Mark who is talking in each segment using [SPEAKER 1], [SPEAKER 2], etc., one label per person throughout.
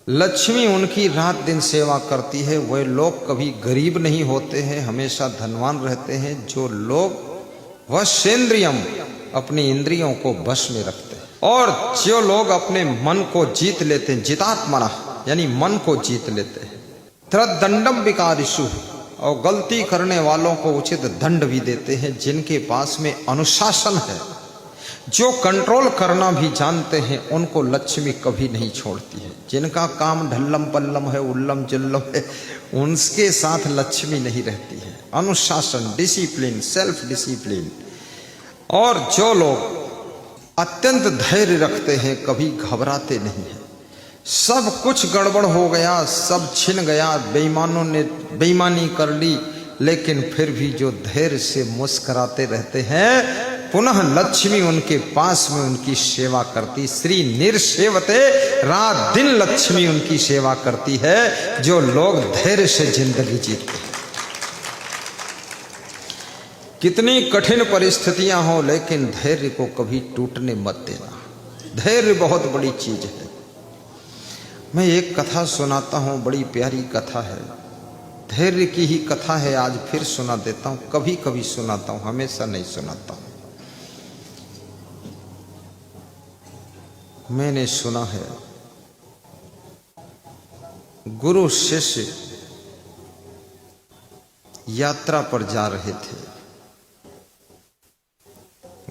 [SPEAKER 1] लक्ष्मी उनकी रात दिन सेवा करती है। वे लोग कभी गरीब नहीं होते हैं, हमेशा धनवान रहते हैं जो लोग वशेंद्रियम अपनी इंद्रियों को वश में रखते हैं, और जो लोग अपने मन को जीत लेते हैं, जितात्मना यानी मन को जीत लेते हैं। त्रदंडम विकारिषु, और गलती करने वालों को उचित दंड भी देते हैं। जिनके पास में अनुशासन है, जो कंट्रोल करना भी जानते हैं, उनको लक्ष्मी कभी नहीं छोड़ती है। जिनका काम ढल्लम पल्लम है, उल्लम जुल्लम है, उनके साथ लक्ष्मी नहीं रहती है। अनुशासन, डिसिप्लिन, सेल्फ डिसिप्लिन। और जो लोग अत्यंत धैर्य रखते हैं, कभी घबराते नहीं हैं। सब कुछ गड़बड़ हो गया, सब छिन गया, बेईमानों ने बेईमानी कर ली, लेकिन फिर भी जो धैर्य से मुस्कुराते रहते हैं, पुनः लक्ष्मी उनके पास में उनकी सेवा करती। श्री निर्सेवते, रात दिन लक्ष्मी उनकी सेवा करती है, जो लोग धैर्य से जिंदगी जीते हैं। कितनी कठिन परिस्थितियां हो, लेकिन धैर्य को कभी टूटने मत देना। धैर्य बहुत बड़ी चीज है। मैं एक कथा सुनाता हूं, बड़ी प्यारी कथा है, धैर्य की ही कथा है। आज फिर सुना देता हूं, कभी कभी सुनाता हूं, हमेशा नहीं सुनाता हूं। मैंने सुना है, गुरु शिष्य यात्रा पर जा रहे थे।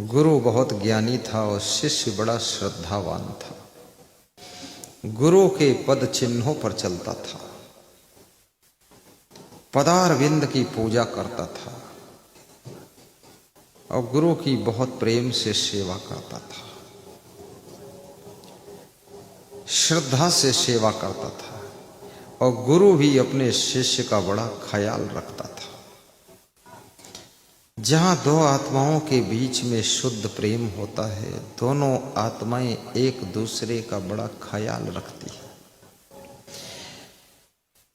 [SPEAKER 1] गुरु बहुत ज्ञानी था और शिष्य बड़ा श्रद्धावान था। गुरु के पद चिन्हों पर चलता था, पदारविंद की पूजा करता था और गुरु की बहुत प्रेम से सेवा करता था, श्रद्धा से सेवा करता था। और गुरु भी अपने शिष्य का बड़ा ख्याल रखता था। जहां दो आत्माओं के बीच में शुद्ध प्रेम होता है, दोनों आत्माएं एक दूसरे का बड़ा ख्याल रखती है।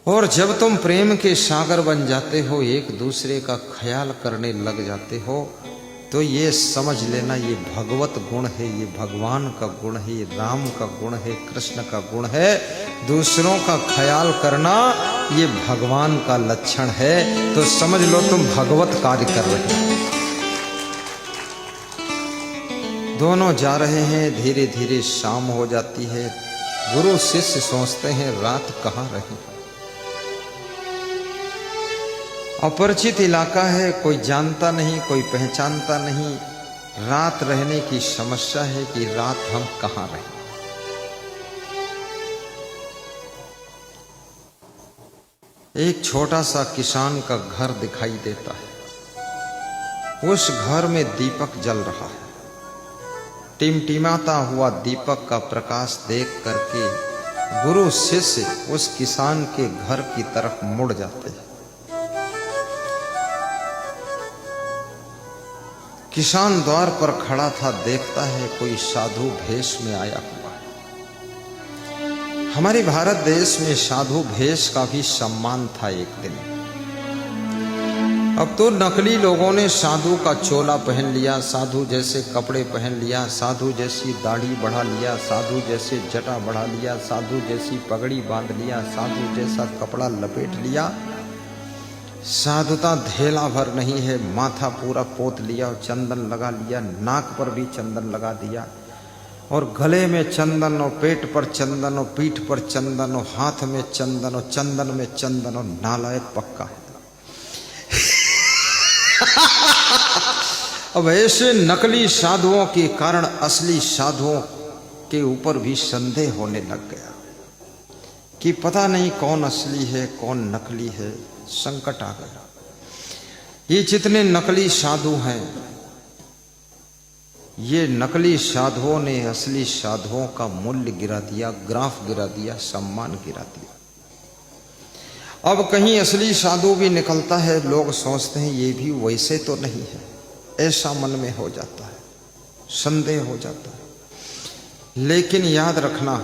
[SPEAKER 1] और जब तुम प्रेम के सागर बन जाते हो, एक दूसरे का ख्याल करने लग जाते हो, तो ये समझ लेना ये भगवत गुण है, ये भगवान का गुण है, ये राम का गुण है, कृष्ण का गुण है। दूसरों का ख्याल करना ये भगवान का लक्षण है। तो समझ लो तुम भगवत कार्य कर रहे हो। दोनों जा रहे हैं, धीरे धीरे शाम हो जाती है। गुरु शिष्य सोचते हैं रात कहाँ रही। अपरिचित इलाका है, कोई जानता नहीं, कोई पहचानता नहीं। रात रहने की समस्या है कि रात हम कहाँ रहें। एक छोटा सा किसान का घर दिखाई देता है। उस घर में दीपक जल रहा है। टिमटिमाता हुआ दीपक का प्रकाश देख करके गुरु शिष्य उस किसान के घर की तरफ मुड़ जाते हैं। किसान द्वार पर खड़ा था, देखता है कोई साधु भेष में आया हुआ है। हमारे भारत देश में साधु भेष का भी सम्मान था एक दिन। अब तो नकली लोगों ने साधु का चोला पहन लिया, साधु जैसे कपड़े पहन लिया, साधु जैसी दाढ़ी बढ़ा लिया, साधु जैसे जटा बढ़ा लिया, साधु जैसी पगड़ी बांध लिया, साधु जैसा कपड़ा लपेट लिया। साधुता धेला भर नहीं है, माथा पूरा पोत लिया और चंदन लगा लिया, नाक पर भी चंदन लगा दिया, और गले में चंदन, और पेट पर चंदन, और पीठ पर चंदन, और हाथ में चंदन, और चंदन में चंदन, और नालायक पक्का है। अब ऐसे नकली साधुओं के कारण असली साधुओं के ऊपर भी संदेह होने लग गया कि पता नहीं कौन असली है कौन नकली है। संकट आ गया। ये जितने नकली साधु हैं, ये नकली साधुओं ने असली साधुओं का मूल्य गिरा दिया, ग्राफ गिरा दिया, सम्मान गिरा दिया। अब कहीं असली साधु भी निकलता है, लोग सोचते हैं ये भी वैसे तो नहीं है, ऐसा मन में हो जाता है, संदेह हो जाता है। लेकिन याद रखना,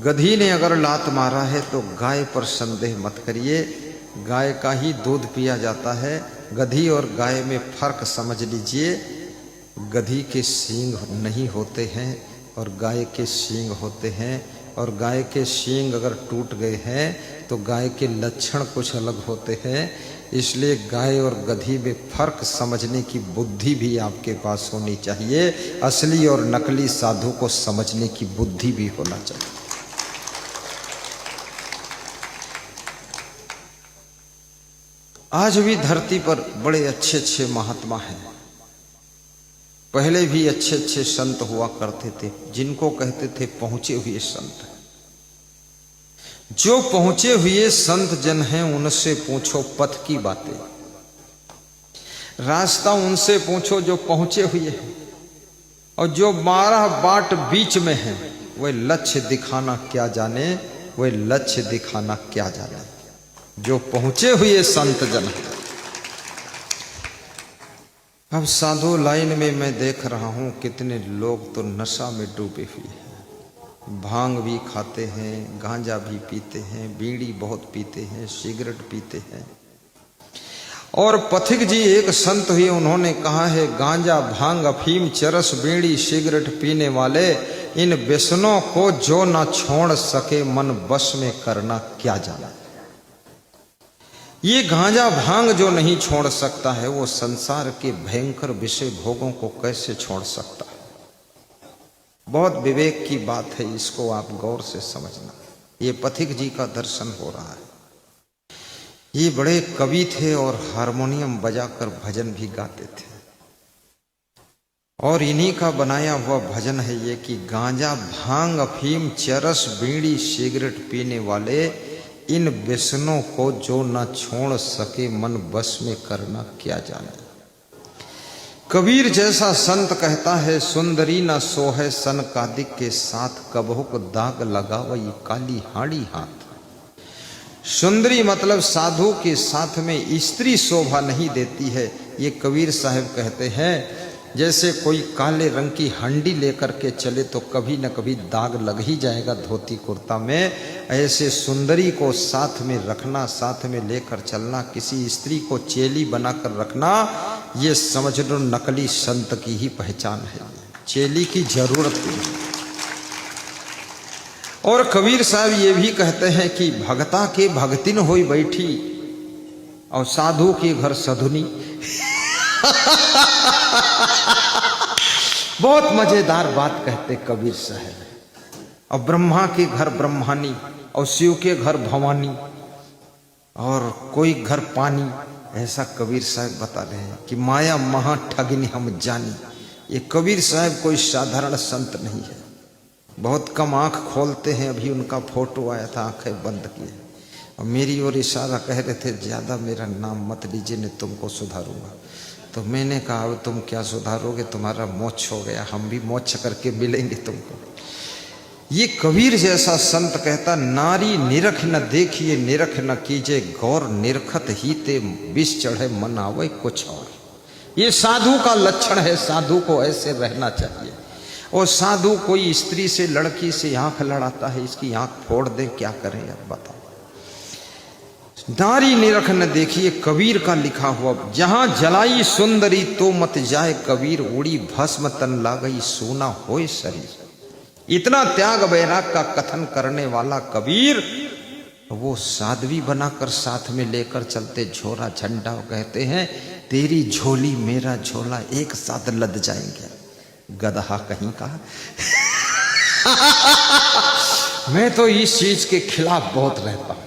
[SPEAKER 1] गधी ने अगर लात मारा है तो गाय पर संदेह मत करिए, गाय का ही दूध पिया जाता है। गधी और गाय में फर्क समझ लीजिए। गधी के सींग नहीं होते हैं, और गाय के सींग होते हैं, और गाय के सींग अगर टूट गए हैं तो गाय के लक्षण कुछ अलग होते हैं। इसलिए गाय और गधी में फर्क समझने की बुद्धि भी आपके पास होनी चाहिए। असली और नकली साधु को समझने की बुद्धि भी होना चाहिए। आज भी धरती पर बड़े अच्छे अच्छे महात्मा हैं। पहले भी अच्छे अच्छे संत हुआ करते थे, जिनको कहते थे पहुंचे हुए संत। जो पहुंचे हुए संत जन हैं उनसे पूछो पथ की बातें, रास्ता उनसे पूछो जो पहुंचे हुए हैं। और जो 12 बाट बीच में है वह लक्ष्य दिखाना क्या जाने, वह लक्ष्य दिखाना क्या जाने। जो पहुंचे हुए संत जन। अब साधु लाइन में मैं देख रहा हूं कितने लोग तो नशा में डूबे हुए हैं। भांग भी खाते हैं, गांजा भी पीते हैं, बीड़ी बहुत पीते हैं, सिगरेट पीते हैं। और पथिक जी एक संत हुए, उन्होंने कहा है गांजा भांग अफीम चरस बीड़ी सिगरेट पीने वाले इन व्यसनों को जो ना छोड़ सके मन बस में करना क्या जाना। ये गांजा भांग जो नहीं छोड़ सकता है वो संसार के भयंकर विषय भोगों को कैसे छोड़ सकता है। बहुत विवेक की बात है, इसको आप गौर से समझना। ये पथिक जी का दर्शन हो रहा है। ये बड़े कवि थे और हारमोनियम बजाकर भजन भी गाते थे। और इन्हीं का बनाया हुआ भजन है ये कि गांजा भांग अफीम चरस बीड़ी सिगरेट पीने वाले इन व्यसनों को जो न छोड़ सके मन बस में करना क्या जाने। कबीर जैसा संत कहता है सुंदरी न सोहे सन कादिक के साथ कबहुक दाग लगा वही काली हाड़ी हाथ। सुंदरी मतलब साधु के साथ में स्त्री शोभा नहीं देती है। ये कबीर साहब कहते हैं जैसे कोई काले रंग की हंडी लेकर के चले तो कभी न कभी दाग लग ही जाएगा धोती कुर्ता में। ऐसे सुंदरी को साथ में रखना, साथ में लेकर चलना, किसी स्त्री को चेली बनाकर रखना, ये समझ लो नकली संत की ही पहचान है। चेली की जरूरत नहीं। और कबीर साहब ये भी कहते हैं कि भगता के भगतिन होई बैठी और साधु के घर सधुनी। बहुत मजेदार बात कहते कबीर साहब। और ब्रह्मा के घर ब्रह्मानी और शिव के घर भवानी और कोई घर पानी। ऐसा कबीर साहब बता रहे हैं कि माया महा ठगिनी हम जानी। ये कबीर साहब कोई साधारण संत नहीं है। बहुत कम आंख खोलते हैं। अभी उनका फोटो आया था, आंखें बंद किए और मेरी ओर इशारा कह रहे थे ज्यादा मेरा नाम मत लीजिए, नहीं तुमको सुधारूंगा। तो मैंने कहा अब तुम क्या सुधारोगे, तुम्हारा मोक्ष हो गया, हम भी मोक्ष करके मिलेंगे तुमको। ये कबीर जैसा संत कहता नारी निरख न देखिए निरख न कीजिए गौर निरखत ही ते विष चढ़े मन आवे कुछ और। ये साधु का लक्षण है। साधु को ऐसे रहना चाहिए। और साधु कोई स्त्री से लड़की से आंख लड़ाता है, इसकी आंख फोड़ दे, क्या करें अब बताओ। नारी निरख न देखिए कबीर का लिखा हुआ। जहां जलाई सुंदरी तो मत जाए कबीर उड़ी भस्म तन लागई सोना होए शरीर। इतना त्याग वैराग का कथन करने वाला कबीर वो साध्वी बनाकर साथ में लेकर चलते झोरा झंडा। कहते हैं तेरी झोली मेरा झोला एक साथ लद जाएंगे। गदहा कहीं का। मैं तो इस चीज के खिलाफ बहुत रहता हूं।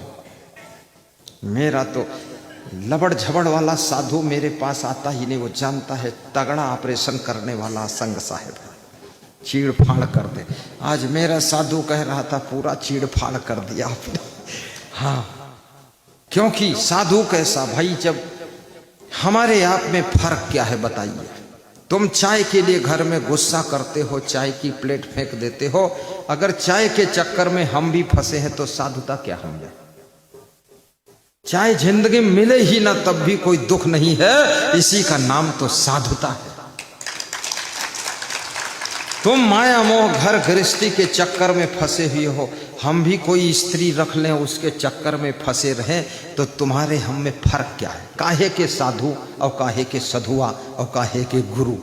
[SPEAKER 1] मेरा तो लबड़ झबड़ वाला साधु मेरे पास आता ही नहीं। वो जानता है तगड़ा ऑपरेशन करने वाला संग साहेब है, चीड़ फाड़ कर दे। आज मेरा साधु कह रहा था पूरा चीड़ फाड़ कर दिया आपने। हाँ, क्योंकि साधु कैसा भाई, जब हमारे आप में फर्क क्या है बताइए। तुम चाय के लिए घर में गुस्सा करते हो, चाय की प्लेट फेंक देते हो। अगर चाय के चक्कर में हम भी फंसे हैं तो साधुता क्या होंगे। चाहे जिंदगी में मिले ही ना तब भी कोई दुख नहीं है। इसी का नाम तो साधुता है। तुम माया मोह घर गृहस्थी के चक्कर में फंसे हुए हो, हम भी कोई स्त्री रख लें उसके चक्कर में फंसे रहें तो तुम्हारे हम में फर्क क्या है। काहे के साधु और काहे के सधुआ और काहे के गुरु।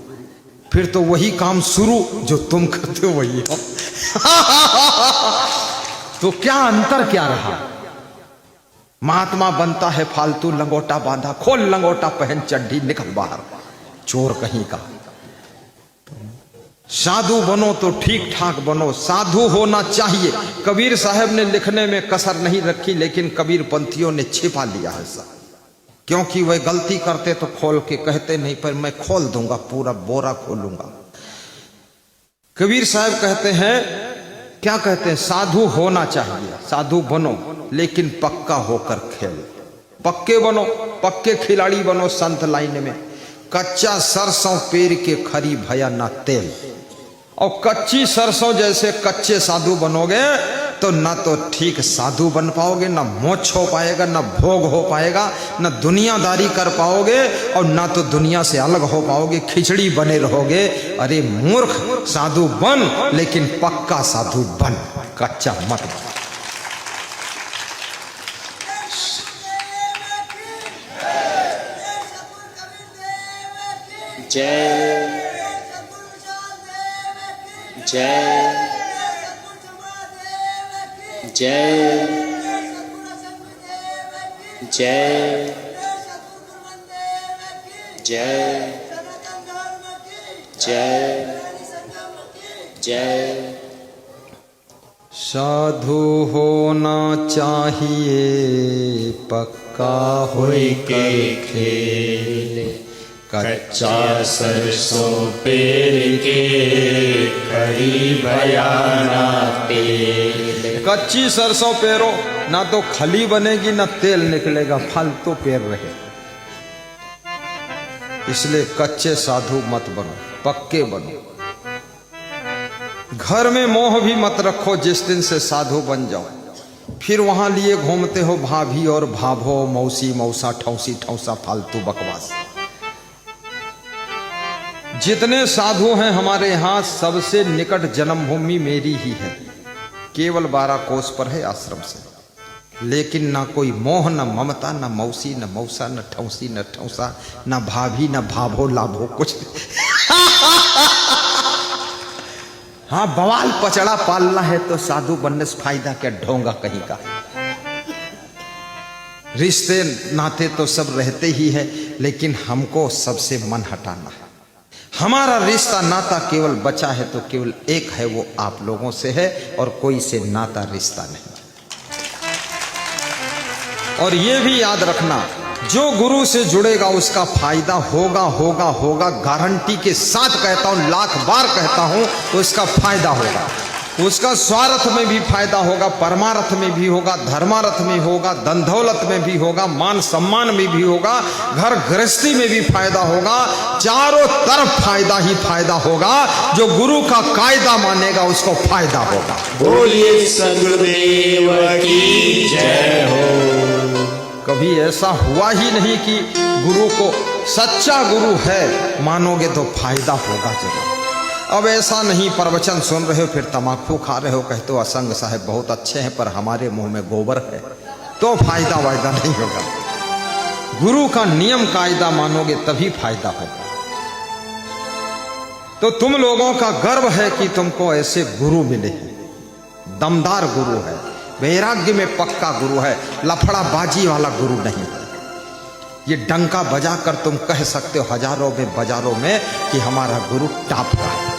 [SPEAKER 1] फिर तो वही काम शुरू जो तुम करते हो वही हो। तो क्या अंतर क्या रहा? महात्मा बनता है फालतू, लंगोटा बांधा, खोल लंगोटा, पहन चड्ढी, निकल बाहर, चोर कहीं का। साधु बनो तो ठीक ठाक बनो, साधु होना चाहिए। कबीर साहब ने लिखने में कसर नहीं रखी, लेकिन कबीर पंथियों ने छिपा लिया है सब, क्योंकि वह गलती करते तो खोल के कहते नहीं, पर मैं खोल दूंगा, पूरा बोरा खोलूंगा। कबीर साहब कहते हैं, क्या कहते हैं? साधु होना चाहिए, साधु बनो, लेकिन पक्का होकर खेल, पक्के बनो, पक्के खिलाड़ी बनो। संत लाइन में कच्चा सरसों पेर के खरी भया ना तेल, और कच्ची सरसों जैसे कच्चे साधु बनोगे तो ना तो ठीक साधु बन पाओगे, ना मोक्ष हो पाएगा, ना भोग हो पाएगा, ना दुनियादारी कर पाओगे, और ना तो दुनिया से अलग हो पाओगे, खिचड़ी बने रहोगे। अरे मूर्ख, साधु बन, लेकिन पक्का साधु बन, कच्चा मत बन।
[SPEAKER 2] जय जय जय जय जय जय जय।
[SPEAKER 1] साधु होना चाहिए पक्का होई के खेल,
[SPEAKER 2] कच्चा सरसों पेर के खरी भया ना तेल।
[SPEAKER 1] कच्ची सरसों पेरो, ना तो खली बनेगी ना तेल निकलेगा, फालतू पेर रहे। इसलिए कच्चे साधु मत बनो, पक्के बनो। घर में मोह भी मत रखो, जिस दिन से साधु बन जाओ फिर वहां लिए घूमते हो भाभी और भाभो, मौसी मौसा, ठौसी ठौसा, फालतू बकवास। जितने साधु हैं हमारे यहाँ, सबसे निकट जन्मभूमि मेरी ही है, केवल 12 कोस पर है आश्रम से। लेकिन ना कोई मोह, न ममता, न मौसी, न मौसा, न ठौसी, न ठौसा, न भाभी, न भाभो लाभो, कुछ हाँ, बवाल पचड़ा पालना है तो साधु बनने से फायदा क्या, ढोंगा कहीं का। रिश्ते नाते तो सब रहते ही है, लेकिन हमको सबसे मन हटाना है। हमारा रिश्ता नाता केवल बचा है तो केवल एक है, वो आप लोगों से है, और कोई से नाता रिश्ता नहीं। और ये भी याद रखना, जो गुरु से जुड़ेगा उसका फायदा होगा होगा होगा, गारंटी के साथ कहता हूं, लाख बार कहता हूं, तो इसका फायदा होगा। उसका स्वार्थ में भी फायदा होगा, परमार्थ में भी होगा, धर्मार्थ में होगा, धन दौलत में भी होगा, मान सम्मान में भी होगा, घर गृहस्थी में भी फायदा होगा, चारों तरफ फायदा ही फायदा होगा। जो गुरु का कायदा मानेगा उसको फायदा होगा।
[SPEAKER 2] बोलिए सदगुरुदेव की जय हो।
[SPEAKER 1] कभी ऐसा हुआ ही नहीं कि गुरु को, सच्चा गुरु है मानोगे तो फायदा होगा जरूर। अब ऐसा नहीं, प्रवचन सुन रहे हो फिर तमाकू खा रहे हो, कहते हो असंग साहब बहुत अच्छे हैं पर हमारे मुंह में गोबर है, तो फायदा वायदा नहीं होगा। गुरु का नियम कायदा मानोगे तभी फायदा होगा। तो तुम लोगों का गर्व है कि तुमको ऐसे गुरु मिले हैं, दमदार गुरु है, वैराग्य में पक्का गुरु है, लफड़ा बाजी वाला गुरु नहीं है। ये डंका बजाकर तुम कह सकते हो हजारों में बाजारों में कि हमारा गुरु टॉप का है।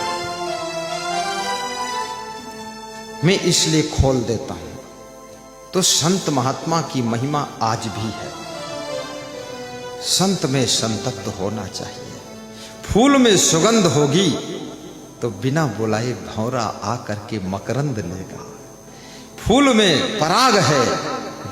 [SPEAKER 1] मैं इसलिए खोल देता हूं, तो संत महात्मा की महिमा आज भी है। संत में संतत्व होना चाहिए। फूल में सुगंध होगी तो बिना बुलाए भौरा आकर के मकरंद लेगा। फूल में पराग है,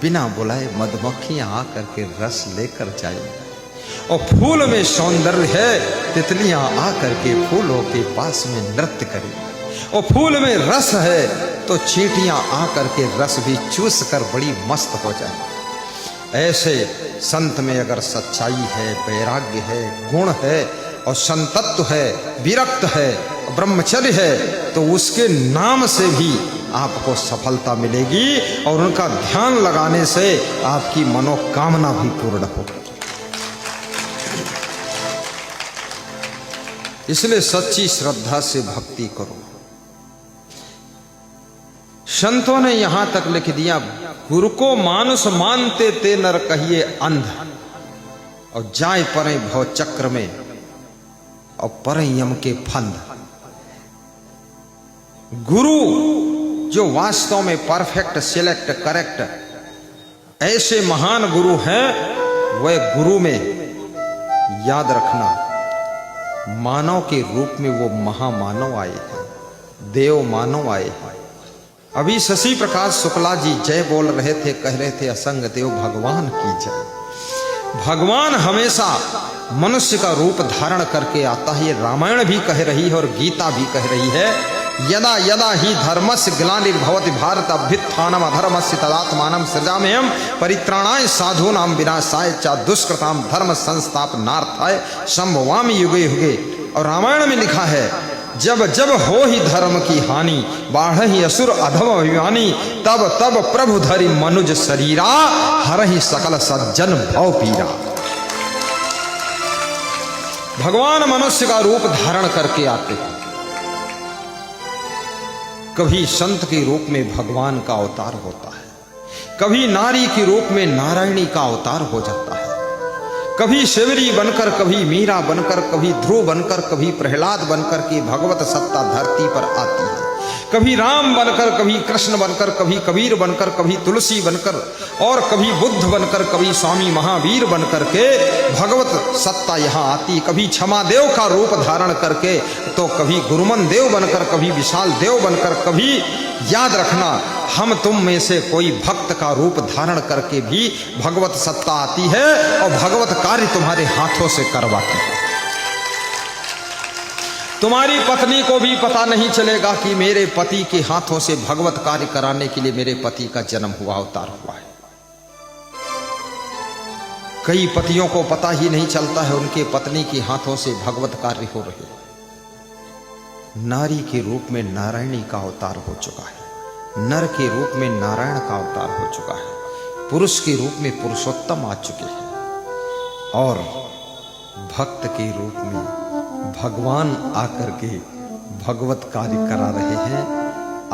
[SPEAKER 1] बिना बुलाए मधुमक्खियां आकर के रस लेकर जाएंगी। और फूल में सौंदर्य है, तितलियां आकर के फूलों के पास में नृत्य करेंगी। और फूल में रस है तो चींटियां आकर के रस भी चूस कर बड़ी मस्त हो जाएंगी। ऐसे संत में अगर सच्चाई है, वैराग्य है, गुण है और संतत्व है, विरक्त है, ब्रह्मचर्य है, तो उसके नाम से भी आपको सफलता मिलेगी और उनका ध्यान लगाने से आपकी मनोकामना भी पूर्ण होगी। इसलिए सच्ची श्रद्धा से भक्ति करो। संतों ने यहां तक लिख दिया, गुरु को मानुष मानते ते नर कहिए अंध, और जाए परे भव चक्र में और परे यम के फंद। गुरु जो वास्तव में परफेक्ट, सिलेक्ट, करेक्ट ऐसे महान गुरु हैं, वह गुरु में याद रखना मानव के रूप में वो महामानव आए हैं, देव मानव आए हैं। अभी शशि प्रकाश शुक्ला जी जय बोल रहे थे, कह रहे थे असंग देव भगवान की जय। भगवान हमेशा मनुष्य का रूप धारण करके आता है। ये रामायण भी कह रही है और गीता भी कह रही है, यदा यदा ही धर्मस्य ग्लानिर्भवति भारत अभ्युत्थानम् अधर्मस्य तदात्मानं सृजाम्यहम् परित्राणाय साधूनां विनाशाय च दुष्कृतां धर्म संस्थापनार्थाय संभवामि युगे युगे। और रामायण में लिखा है, जब जब हो ही धर्म की हानि, बाढ़हि असुर अधम अभिमानी, तब तब प्रभु धरि मनुज शरीरा, हरहि सकल सज्जन भव पीरा। भगवान मनुष्य का रूप धारण करके आते हैं। कभी संत के रूप में भगवान का अवतार होता है, कभी नारी के रूप में नारायणी का अवतार हो जाता है, कभी शिवरी बनकर, कभी मीरा बनकर, कभी ध्रुव बनकर, कभी प्रहलाद बनकर के भगवत सत्ता धरती पर आती है। कभी राम बनकर, कभी कृष्ण बनकर, कभी कबीर बनकर, कभी तुलसी बनकर, और कभी बुद्ध बनकर, कभी स्वामी महावीर बनकर के भगवत सत्ता यहाँ आती। कभी क्षमा देव का रूप धारण करके, तो कभी गुरुमन देव बनकर, कभी विशाल देव बनकर, कभी याद रखना हम तुम में से कोई भक्त का रूप धारण करके भी भगवत सत्ता आती है और भगवत कार्य तुम्हारे हाथों से करवाती है। तुम्हारी पत्नी को भी पता नहीं चलेगा कि मेरे पति के हाथों से भगवत कार्य कराने के लिए मेरे पति का जन्म हुआ, अवतार हुआ है। कई पतियों को पता ही नहीं चलता है उनके पत्नी के हाथों से भगवत कार्य हो रहे। नारी के रूप में नारायणी का अवतार हो चुका है, नर के रूप में नारायण का अवतार हो चुका है, पुरुष के रूप में पुरुषोत्तम आ चुके हैं, और भक्त के रूप में भगवान आकर के भगवत कार्य करा रहे हैं।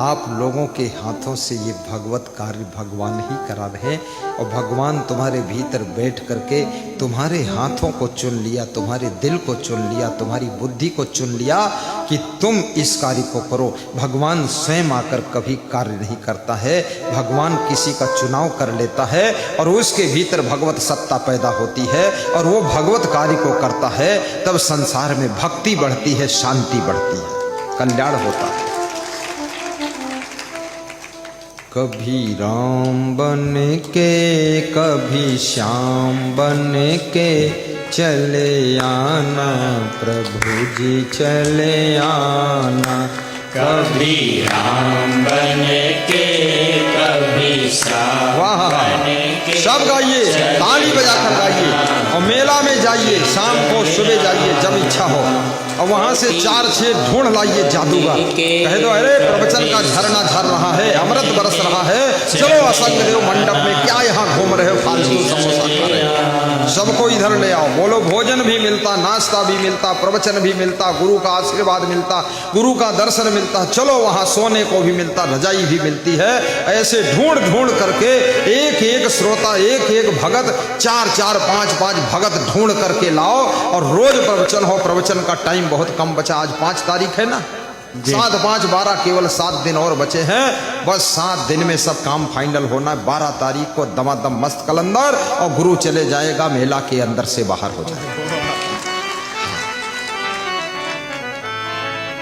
[SPEAKER 1] आप लोगों के हाथों से ये भगवत कार्य भगवान ही करा रहे हैं, और भगवान तुम्हारे भीतर बैठ करके तुम्हारे हाथों को चुन लिया, तुम्हारे दिल को चुन लिया, तुम्हारी बुद्धि को चुन लिया कि तुम इस कार्य को करो। भगवान स्वयं आकर कभी कार्य नहीं करता है, भगवान किसी का चुनाव कर लेता है और उसके भीतर भगवत सत्ता पैदा होती है और वो भगवत कार्य को करता है। तब संसार में भक्ति बढ़ती है, शांति बढ़ती है, कल्याण होता है। कभी राम बन के, कभी श्याम बन के चले आना, प्रभु जी चले आना।
[SPEAKER 2] कभी राम बन के, कभी श्याम बन के।
[SPEAKER 1] सब गाइए, ताली बजाकर गाइए, और मेला में जाइए, शाम को सुबह जाइए जब इच्छा हो, और वहां से 4-6 ढूंढ लाइए जादूगर, कह दो अरे प्रवचन का झरना झर रहा है, अमृत बरस रहा है, चलो असंग देव मंडप में, क्या यहाँ घूम रहे हो फालतू समोसा खा रहे हो, सबको इधर ले आओ। बोलो भोजन भी मिलता, नाश्ता भी मिलता, प्रवचन भी मिलता, गुरु का आशीर्वाद मिलता, गुरु का दर्शन मिलता, चलो वहां सोने को भी मिलता, रजाई भी मिलती है। ऐसे ढूंढ ढूंढ करके एक एक श्रोता, एक एक भगत, 4-4, 5-5 भगत ढूंढ करके लाओ, और रोज प्रवचन हो। प्रवचन का टाइम बहुत कम बचा, आज 5 तारीख है ना, 7, 5, 12, केवल 7 दिन और बचे हैं। बस 7 दिन में सब काम फाइनल होना है। 12 तारीख को दमादम मस्त कलंदर, और गुरु चले जाएगा मेला के अंदर से बाहर हो जाएगा।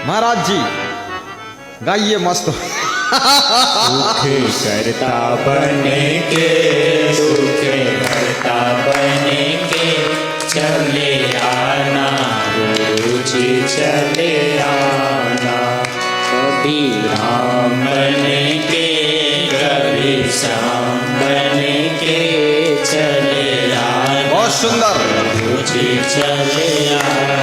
[SPEAKER 1] महाराज जी गाइए मस्त।
[SPEAKER 2] सुख करता बने के, सुख करता बने के चले आना, गुरु जी चले आना। कभी राम बने के, कभी श्याम बने के चले आना।
[SPEAKER 1] बहुत सुंदर।
[SPEAKER 2] गुरु जी चले आना।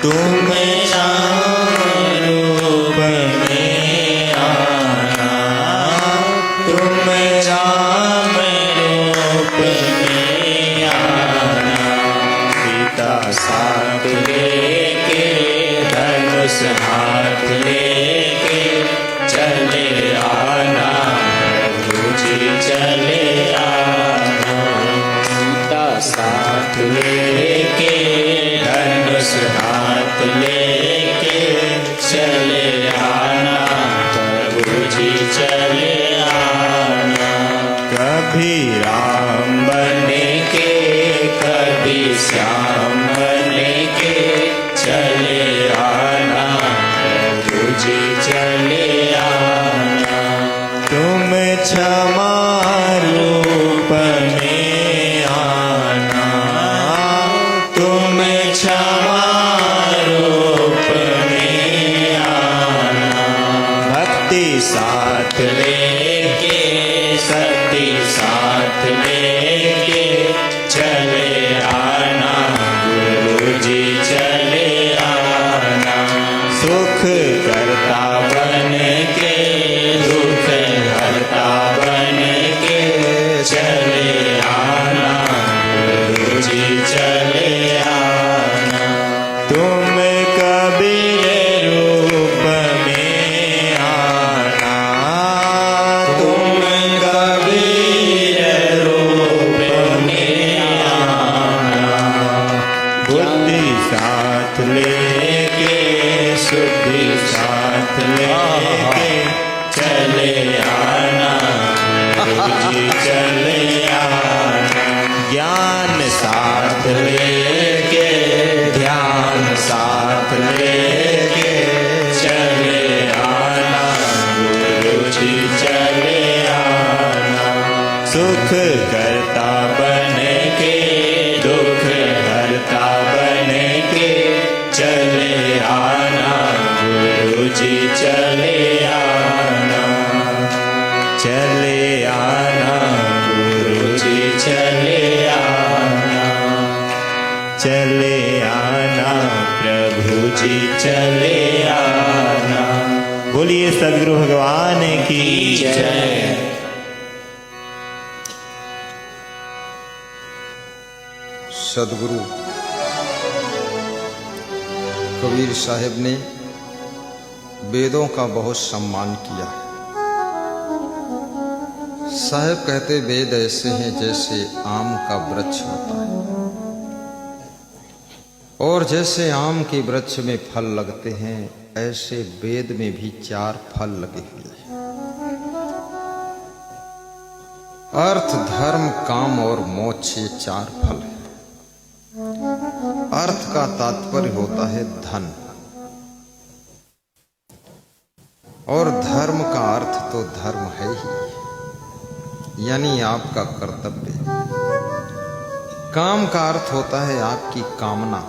[SPEAKER 2] तुम राम रूप में आना, तुम राम रूप में आना। पिता साथ लेके लेके चले आना प्रभु जी चले आना। सीता साथ लेके धनुष हाथ लेके चले आना प्रभु जी चले आना। कभी राम बने के कभी श्याम बने के चले आना प्रभु जी चले आना। तुम क्षमा रूप में आना, तुम क्षमा रूप में आना। भक्ति साथ लेके सती साथ लेके चले आना गुरु जी चले आना। सुख करता बन के दुख हरता बन के चले आना गुरु जी चले आना। तुम कबीर रूप में आना, तुम कबीर रूप में आना। बुद्धि साथ लेके शुद्धि साथ लेके चले आना गुरु जी चले आना। ज्ञान साथ लेके ध्यान साथ लेके चले आना गुरु जी चले आना। सुख करता बन के दुख हरता बन के चले आना गुरु जी चले आना। चले आना गुरु जी चले आना, चले आना प्रभु जी चले आना। बोलिए सद्गुरु भगवान की जय।
[SPEAKER 1] सदगुरु कबीर साहब ने वेदों का बहुत सम्मान किया। साहब कहते वेद ऐसे हैं जैसे आम का वृक्ष होता है, और जैसे आम के वृक्ष में फल लगते हैं ऐसे वेद में भी 4 फल लगे हुए हैं। अर्थ धर्म काम और मोक्ष, ये 4 फल हैं। अर्थ का तात्पर्य होता है धन, और धर्म का अर्थ तो धर्म है ही, यानी आपका कर्तव्य। काम का अर्थ होता है आपकी कामना।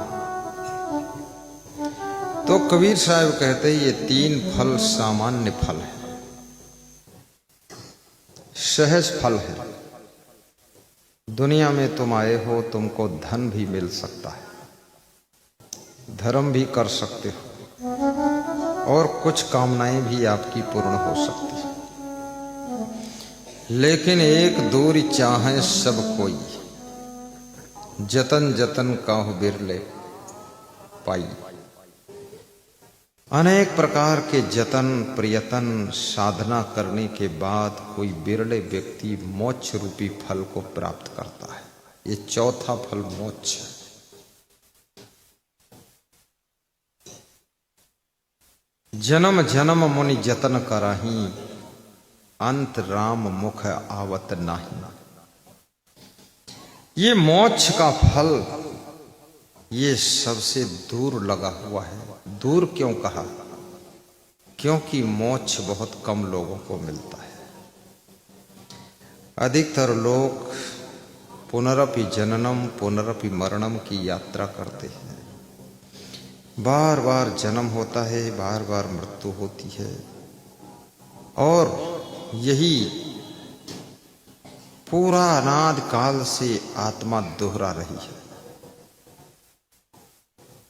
[SPEAKER 1] तो कबीर साहब कहते हैं ये 3 फल सामान्य फल है, सहज फल है। दुनिया में तुम आए हो, तुमको धन भी मिल सकता है, धर्म भी कर सकते हो, और कुछ कामनाएं भी आपकी पूर्ण हो सकती है। लेकिन एक दूर चाहे सब कोई, जतन जतन काहु बिरले पाई। अनेक प्रकार के जतन प्रयत्न साधना करने के बाद कोई बिरले व्यक्ति मोक्ष रूपी फल को प्राप्त करता है। ये 4था फल मोक्ष है। जन्म जन्म मुनि जतन कराही, अंत राम मुख आवत नाही। ये मोक्ष का फल ये सबसे दूर लगा हुआ है। दूर क्यों कहा? क्योंकि मोक्ष बहुत कम लोगों को मिलता है। अधिकतर लोग पुनरपि जननम पुनरपि मरणम की यात्रा करते हैं। बार बार जन्म होता है, बार बार मृत्यु होती है, और यही पूरा अनाद काल से आत्मा दोहरा रही है।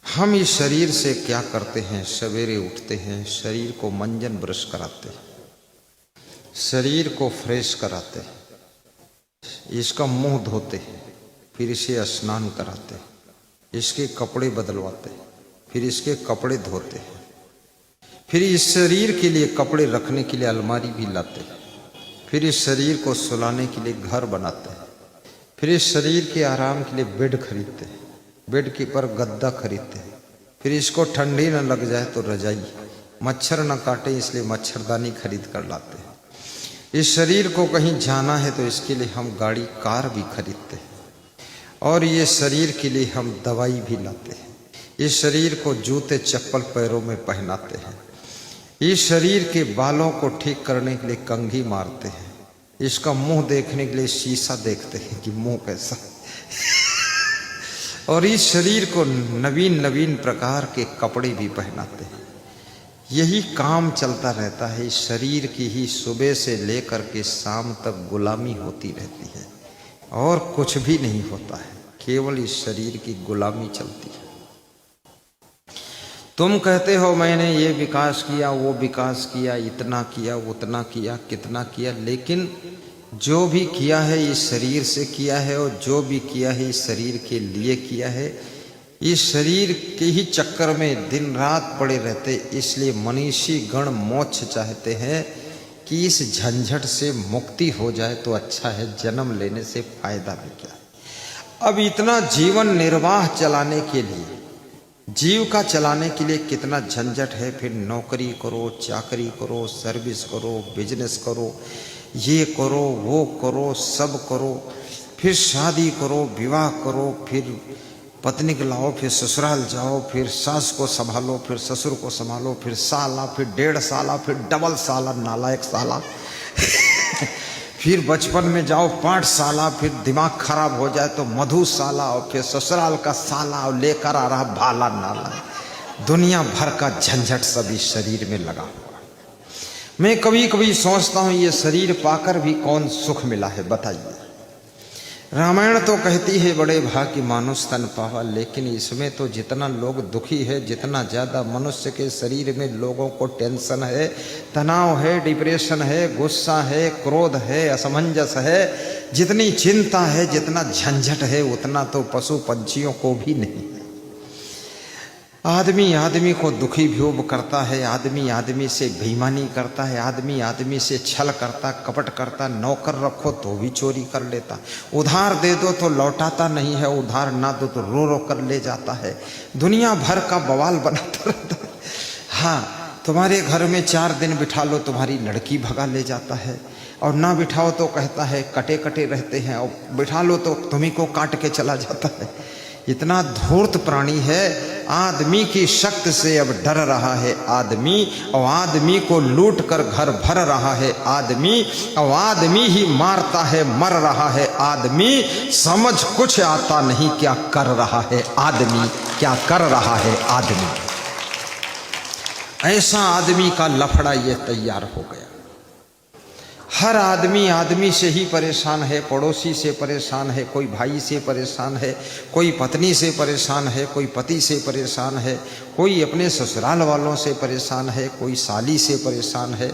[SPEAKER 1] हम इस शरीर से क्या करते हैं? सवेरे उठते हैं, शरीर को मंजन ब्रश कराते हैं, शरीर को फ्रेश कराते हैं, इसका मुंह धोते हैं, फिर इसे स्नान कराते हैं, इसके कपड़े बदलवाते हैं, फिर इसके कपड़े धोते हैं, फिर इस शरीर के लिए कपड़े रखने के लिए अलमारी भी लाते हैं, फिर इस शरीर को सुलाने के लिए घर बनाते हैं, फिर इस शरीर के आराम के लिए बेड खरीदते हैं, बेड के पर गद्दा खरीदते हैं, फिर इसको ठंडी न लग जाए तो रजाई, मच्छर न काटे इसलिए मच्छरदानी खरीद कर लाते हैं। इस शरीर को कहीं जाना है तो इसके लिए हम गाड़ी कार भी खरीदते हैं, और ये शरीर के लिए हम दवाई भी लाते हैं। इस शरीर को जूते चप्पल पैरों में पहनाते हैं। इस शरीर के बालों को ठीक करने के लिए कंघी मारते हैं। इसका मुंह देखने के लिए शीशा देखते हैं कि मुंह कैसा और इस शरीर को नवीन नवीन प्रकार के कपड़े भी पहनाते हैं। यही काम चलता रहता है। इस शरीर की ही सुबह से लेकर के शाम तक गुलामी होती रहती है और कुछ भी नहीं होता है, केवल इस शरीर की गुलामी चलती है। तुम कहते हो मैंने ये विकास किया, वो विकास किया, इतना किया, उतना किया, कितना किया, लेकिन जो भी किया है इस शरीर से किया है और जो भी किया है इस शरीर के लिए किया है। इस शरीर के ही चक्कर में दिन रात पड़े रहते, इसलिए मनीषी गण मोक्ष चाहते हैं कि इस झंझट से मुक्ति हो जाए तो अच्छा है, जन्म लेने से फायदा भी क्या है। अब इतना जीवन निर्वाह चलाने के लिए, जीविका चलाने के लिए कितना झंझट है। फिर नौकरी करो, चाकरी करो, सर्विस करो, बिजनेस करो, ये करो, वो करो, सब करो, फिर शादी करो, विवाह करो, फिर पत्नी को लाओ, फिर ससुराल जाओ, फिर सास को संभालो, फिर ससुर को संभालो, फिर साला, फिर 1.5 साला, फिर डबल साला, नालायक साला फिर बचपन में जाओ 5 साला, फिर दिमाग खराब हो जाए तो मधु साला, और फिर ससुराल का साला और लेकर आ रहा भाला नाला। दुनिया भर का झंझट सब इस शरीर में लगा हुआ। मैं कभी कभी सोचता हूँ ये शरीर पाकर भी कौन सुख मिला है, बताइए। रामायण तो कहती है बड़े भाग्य मानुष तन पावा, लेकिन इसमें तो जितना लोग दुखी है, जितना ज़्यादा मनुष्य के शरीर में लोगों को टेंशन है, तनाव है, डिप्रेशन है, गुस्सा है, क्रोध है, असमंजस है, जितनी चिंता है, जितना झंझट है, उतना तो पशु पंछियों को भी नहीं है। आदमी आदमी को दुखी भ्यूब करता है, आदमी आदमी से बेईमानी करता है, आदमी आदमी से छल करता, कपट करता, नौकर रखो तो भी चोरी कर लेता, उधार दे दो तो लौटाता नहीं है, उधार ना दो तो रो रो कर ले जाता है, दुनिया भर का बवाल बनाता रहता है। हाँ, तुम्हारे घर में 4 दिन बिठा लो तुम्हारी लड़की भगा ले जाता है, और ना बिठाओ तो कहता है कटे कटे रहते हैं, और बिठा लो तो तुम्ही को काट के चला जाता है। इतना धूर्त प्राणी है। आदमी की शक्ति से अब डर रहा है आदमी, और आदमी को लूट कर घर भर रहा है आदमी, और आदमी ही मारता है, मर रहा है आदमी। समझ कुछ आता नहीं क्या कर रहा है आदमी, क्या कर रहा है आदमी। ऐसा आदमी का लफड़ा ये तैयार हो गया। हर आदमी आदमी से ही परेशान है, पड़ोसी से परेशान है, कोई भाई से परेशान है, कोई पत्नी से परेशान है, कोई पति से परेशान है, कोई अपने ससुराल वालों से परेशान है, कोई साली से परेशान है,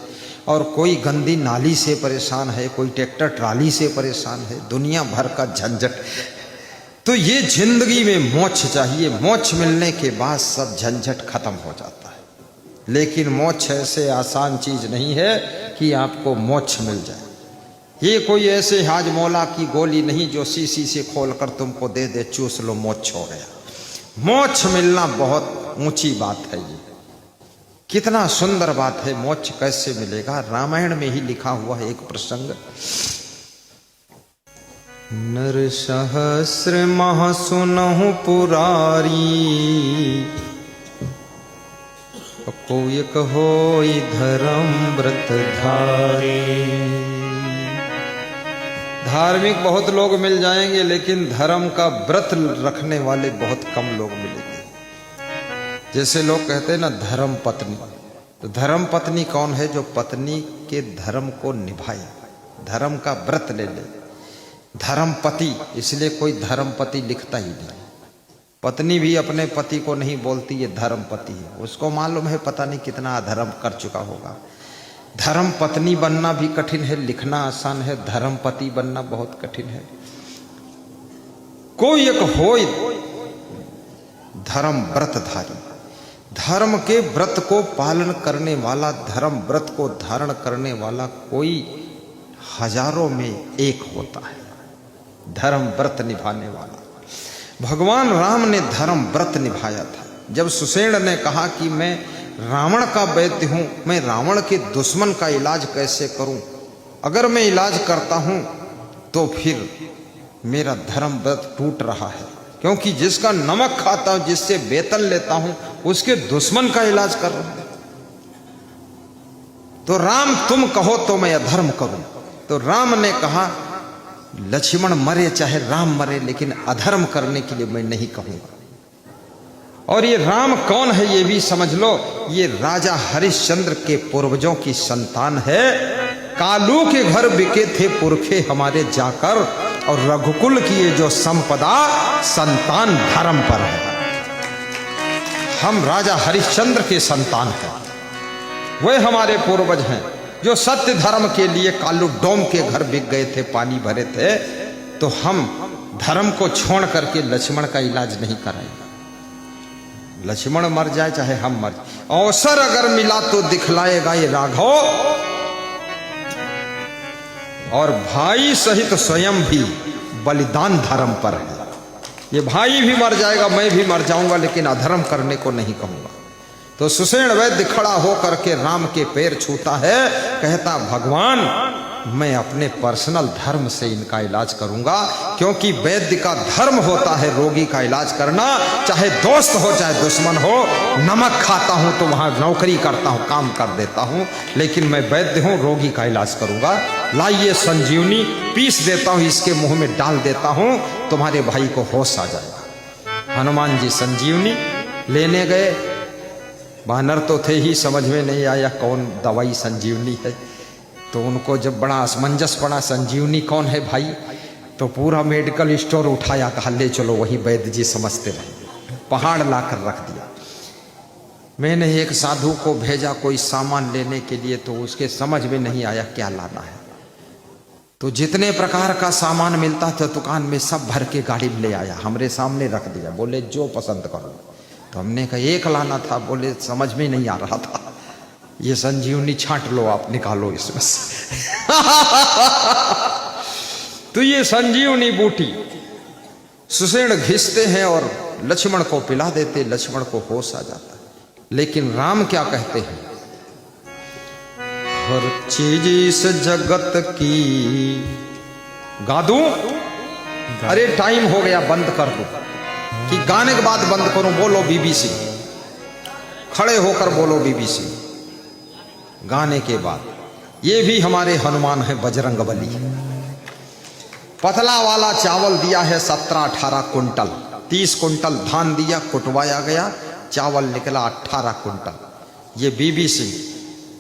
[SPEAKER 1] और कोई गंदी नाली से परेशान है, कोई ट्रैक्टर ट्राली से परेशान है। दुनिया भर का झंझट। तो ये जिंदगी में मोक्ष चाहिए। मोक्ष मिलने के बाद सब झंझट खत्म हो जाता है। लेकिन मोक्ष ऐसे आसान चीज नहीं है कि आपको मोक्ष मिल जाए। ये कोई ऐसे हाजमौला की गोली नहीं जो शीशी से खोलकर तुमको दे दे, चूस लो मोक्ष हो गया। मोक्ष मिलना बहुत ऊंची बात है। ये कितना सुंदर बात है। मोक्ष कैसे मिलेगा? रामायण में ही लिखा हुआ है एक प्रसंग। नर सहस्र मह सुनहु पुरारी, कोई होई धर्म व्रत धारी। धार्मिक बहुत लोग मिल जाएंगे, लेकिन धर्म का व्रत रखने वाले बहुत कम लोग मिलेंगे। जैसे लोग कहते हैं ना धर्म पत्नी, तो धर्म पत्नी कौन है? जो पत्नी के धर्म को निभाए, धर्म का व्रत ले ले। धर्म पति इसलिए कोई धर्म पति लिखता ही नहीं। पत्नी भी अपने पति को नहीं बोलती ये धर्म पति है, उसको मालूम है पता नहीं कितना अधर्म कर चुका होगा। धर्म पत्नी बनना भी कठिन है, लिखना आसान है, धर्म पति बनना बहुत कठिन है। कोई एक होय धर्म व्रतधारी। धर्म के व्रत को पालन करने वाला, धर्म व्रत को धारण करने वाला कोई हजारों में एक होता है, धर्म व्रत निभाने वाला। भगवान राम ने धर्म व्रत निभाया था। जब सुषेण ने कहा कि मैं रावण का वैद्य हूं, मैं रावण के दुश्मन का इलाज कैसे करूं, अगर मैं इलाज करता हूं तो फिर मेरा धर्म व्रत टूट रहा है, क्योंकि जिसका नमक खाता हूं, जिससे वेतन लेता हूं, उसके दुश्मन का इलाज कर रहा हूं। तो राम तुम कहो तो मैं अधर्म करूं। तो राम ने कहा लक्ष्मण मरे चाहे राम मरे, लेकिन अधर्म करने के लिए मैं नहीं कहूंगा। और ये राम कौन है ये भी समझ लो, ये राजा हरिश्चंद्र के पूर्वजों की संतान है। कालू के घर बिके थे पुरखे हमारे जाकर, और रघुकुल की ये जो संपदा संतान धर्म पर है। हम राजा हरिश्चंद्र के संतान हैं, वे हमारे पूर्वज हैं जो सत्य धर्म के लिए कालू डोम के घर बिक गए थे, पानी भरे थे। तो हम धर्म को छोड़ करके लक्ष्मण का इलाज नहीं कराएंगे। लक्ष्मण मर जाए चाहे हम मर जाए, अवसर अगर मिला तो दिखलाएगा ये राघव, और भाई सहित स्वयं भी बलिदान धर्म पर है। ये भाई भी मर जाएगा, मैं भी मर जाऊंगा, लेकिन अधर्म करने को नहीं कहूंगा। तो सुषेण वैद्य खड़ा होकर के राम के पैर छूता है, कहता भगवान मैं अपने पर्सनल धर्म से इनका इलाज करूंगा, क्योंकि वैद्य का धर्म होता है रोगी का इलाज करना, चाहे दोस्त हो चाहे दुश्मन हो। नमक खाता हूं तो वहां नौकरी करता हूं, काम कर देता हूं, लेकिन मैं वैद्य हूं, रोगी का इलाज करूंगा। लाइए संजीवनी पीस देता हूं, इसके मुंह में डाल देता हूं, तुम्हारे भाई को होश आ जाएगा। हनुमान जी संजीवनी लेने गए, वानर तो थे ही, समझ में नहीं आया कौन दवाई संजीवनी है। तो उनको जब बड़ा असमंजस पड़ा संजीवनी कौन है भाई, तो पूरा मेडिकल स्टोर उठाया, कहा ले चलो वही वैद्य जी समझते रहे। पहाड़ लाकर रख दिया। मैंने एक साधु को भेजा कोई सामान लेने के लिए, तो उसके समझ में नहीं आया क्या लाना है। तो जितने प्रकार का सामान मिलता था दुकान में सब भर के गाड़ी में ले आया, हमरे सामने रख दिया, बोले जो पसंद करो। तो हमने कहा एक लाना था, बोले समझ में नहीं आ रहा था, ये संजीवनी छांट लो आप, निकालो इसमें से। तो ये संजीवनी बूटी सुषेण घिसते हैं और लक्ष्मण को पिला देते, लक्ष्मण को होश आ जाता है। लेकिन राम क्या कहते हैं, हर चीज इस जगत की गा दूं। अरे टाइम हो गया, बंद कर दो, कि गाने के बाद बंद करो। बोलो बीबीसी, खड़े होकर बोलो बीबीसी गाने के बाद। ये भी हमारे हनुमान है बजरंगबली। पतला वाला चावल दिया है 17-18 कुंटल, 30 कुंटल धान दिया, कुटवाया गया, चावल निकला 18 कुंटल। ये बीबीसी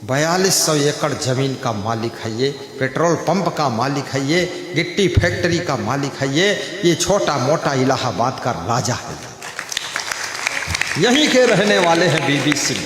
[SPEAKER 1] 4200 एकड़ जमीन का मालिक है, ये पेट्रोल पंप का मालिक है, ये गिट्टी फैक्ट्री का मालिक है, ये छोटा मोटा इलाहाबाद का राजा है। यहीं के रहने वाले हैं बीबीसी।